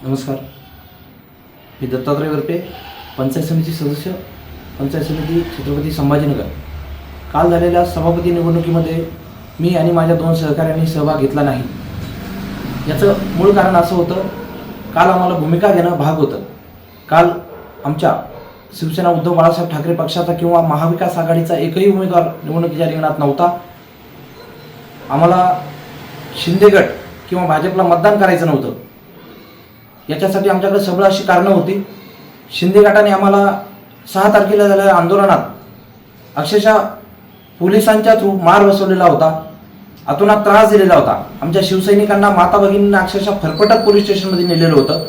नमस्कार. मी दत्तात्रय वरपे, पंचायत समिती सदस्य, पंचायत समिती छत्रपती संभाजीनगर. काल झालेल्या सभापती निवडणुकीमध्ये मी आणि माझ्या 2 सहकाऱ्यांनी सहभाग घेतला नाही. याचं मूळ कारण असं होतं, काल आम्हाला भूमिका घेणं भाग होतं. काल आमच्या शिवसेना उद्धव बाळासाहेब ठाकरे पक्षाचा किंवा महाविकास आघाडीचा एकही उमेदवार निवडणुकीच्या रिंगणात नव्हता. आम्हाला शिंदे गट किंवा भाजपला मतदान करायचं नव्हतं. याच्यासाठी आमच्याकडे सबळ अशी कारणं होती. शिंदे गटाने आम्हाला 6 तारखेला झालेल्या आंदोलनात अक्षरशः पोलिसांच्या थ्रू मार बसवलेला होता, अतोनात त्रास दिलेला होता. आमच्या शिवसैनिकांना, माता भगिनींना अक्षरशः फरफटत पोलीस स्टेशनमध्ये नेलेलं होतं.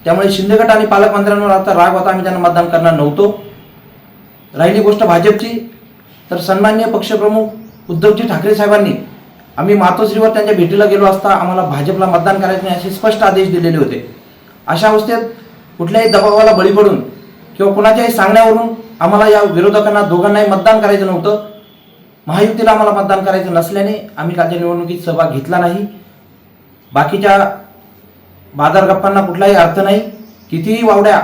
त्यामुळे शिंदे गट आणि पालकमंत्र्यांवर आता राग होता. आम्ही त्यांना मतदान करणार नव्हतो. राहिली गोष्ट भाजपची, तर सन्माननीय पक्षप्रमुख उद्धवजी ठाकरे साहेबांनी आम्ही मातोश्रीवर त्यांच्या भेटीला गेलो असता आम्हाला भाजपला मतदान करायचे नाही असे स्पष्ट आदेश दिलेले होते. अशा अवस्थेत कुठल्याही दबावाला बळी पडून किंवा कुणाच्याही सांगण्यावरून आम्हाला या विरोधकांना दोघांनाही मतदान करायचं नव्हतं. महायुतीला आम्हाला मतदान करायचं नसल्याने आम्ही कालच्या निवडणुकीत सहभाग घेतला नाही. बाकीच्या बाजारगप्पांना कुठलाही अर्थ नाही. कितीही वावड्या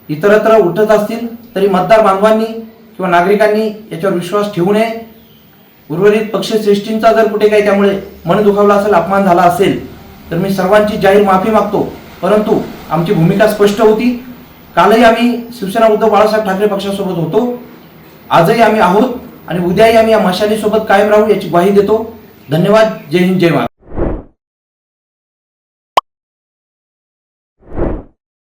इतरत्र उठत असतील तरी मतदार बांधवांनी किंवा नागरिकांनी याच्यावर विश्वास ठेवू नये. उर्वरित पक्षश्रेष्ठींचा जर कुठे काही त्यामुळे मन दुखावला असेल, अपमान झाला असेल, तर मी सर्वांची जाहीर माफी मागतो. परंतु आमची भूमिका स्पष्ट होती. कालही आम्ही शिवसेना उद्धव बाळासाहेब ठाकरे पक्षासोबत होतो, आजही आम्ही आहोत आणि उद्याही आम्ही या मशालीसोबत कायम राहू याची ग्वाही देतो. धन्यवाद. जय हिंद, जय महाराष्ट्र.